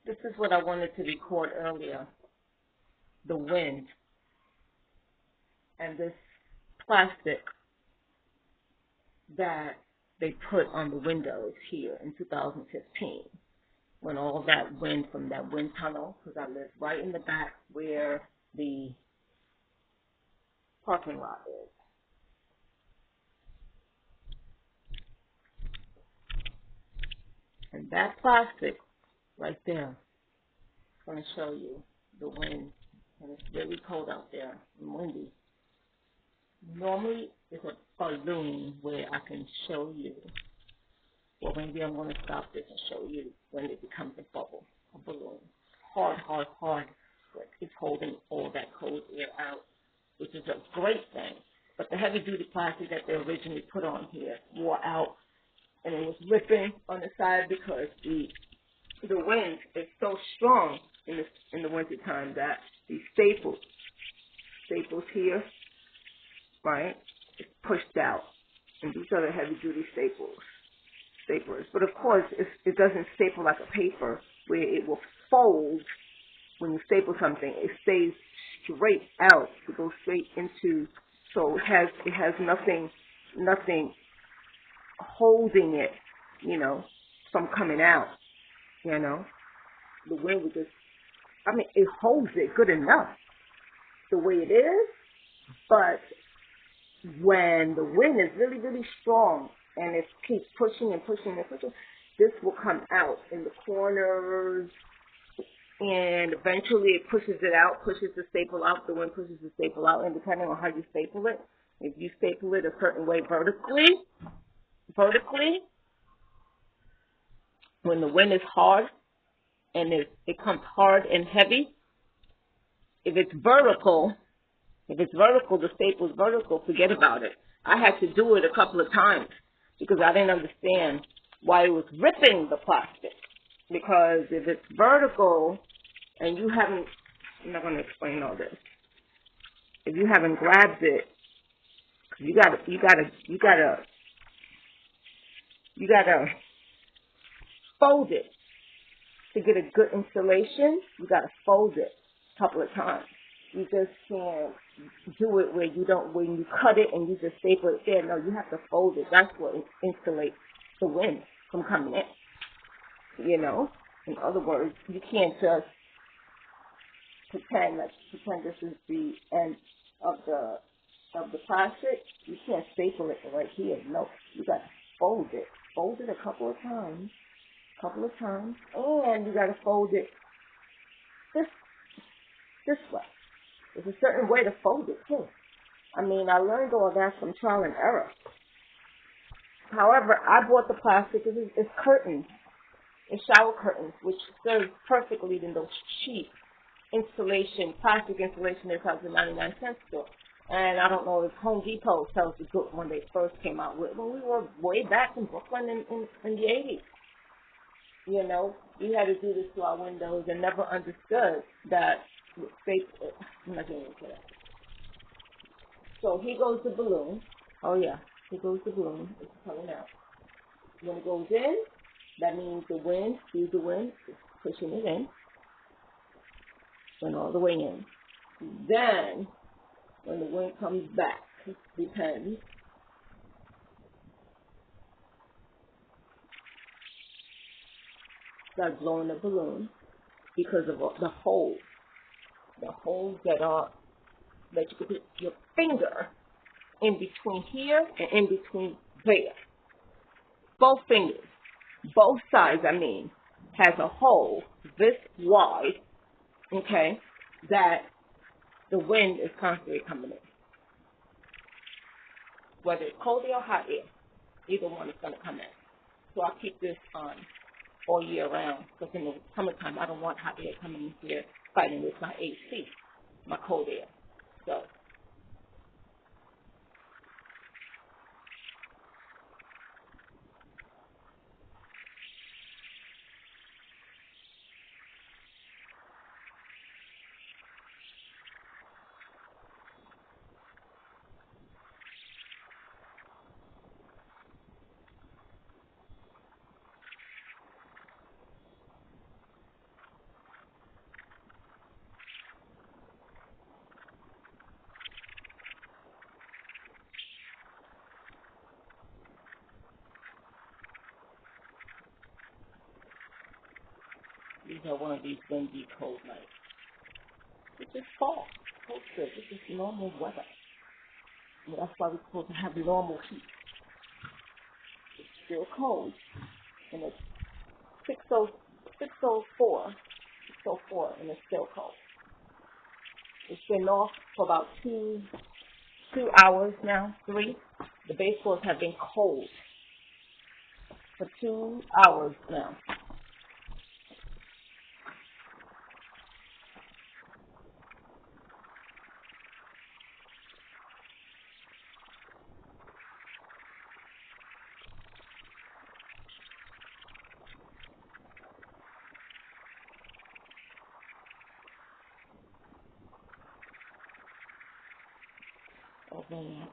This is what I wanted to record earlier. The wind and this plastic that they put on the windows here in 2015 when all that wind from that wind tunnel, because I live right in the back where the parking lot is. And that plastic right there, I'm going to show you the wind, and it's really cold out there and windy. Normally, it's a balloon where I can show you, well, maybe I'm going to stop this and show you when it becomes a bubble, a balloon. Hard, but it's holding all that cold air out, which is a great thing. But the heavy-duty plastic that they originally put on here wore out, and it was ripping on the side because the wind is so strong in the wintertime that these staples here, right, it's pushed out. And these are the heavy-duty staplers. But of course, it doesn't staple like a paper where it will fold when you staple something. It stays straight out. It goes straight into, so it has nothing holding it, you know, from coming out, you know. The wind would just, I mean, it holds it good enough the way it is, but when the wind is really, really strong and it keeps pushing and pushing and pushing, this will come out in the corners, and eventually it pushes it out, pushes the staple out, the wind pushes the staple out, and depending on how you staple it, if you staple it a certain way vertically, when the wind is hard and it comes hard and heavy, if it's vertical, the staple is vertical, forget about it. I had to do it a couple of times because I didn't understand why it was ripping the plastic. Because if it's vertical and you haven't, I'm not going to explain all this. If you haven't grabbed it, you gotta fold it to get a good installation. You gotta fold it a couple of times. You just can't do it where when you cut it and you just staple it there. No, you have to fold it. That's what insulates the wind from coming in. You know, in other words, you can't just pretend this is the end of the plastic. You can't staple it right here. No, you got to fold it. Fold it a couple of times, and you got to fold it this way. There's a certain way to fold it too. I mean, I learned all that from trial and error. However, I bought the plastic. It's curtains. It's shower curtains, which serve perfectly in those cheap plastic insulation they sell at the 99-cent store. And I don't know if Home Depot sells the good one they first came out with when we were way back in Brooklyn in the 80s. You know, we had to do this to our windows and never understood that I'm not getting into that. So here goes the balloon. Oh yeah, here goes the balloon. It's coming out. When it goes in, that means the wind, is pushing it in. Went all the way in. Then, when the wind comes back, depends. Start blowing the balloon because of the holes. The holes that you could put your finger in between here and in between there. Both fingers, both sides, has a hole this wide, okay, that the wind is constantly coming in. Whether it's cold air or hot air, either one is going to come in. So I keep this on all year round, because in the summertime, I don't want hot air coming in here fighting with my AC, my cold air. So These are one of these windy cold nights. It's just fall. Cold good. This is normal weather. And that's why we're supposed to have normal heat. It's still cold. And it's 6:04, and it's still cold. It's been off for about two hours now, 3. The base floors have been cold for 2 hours now. Oh, man.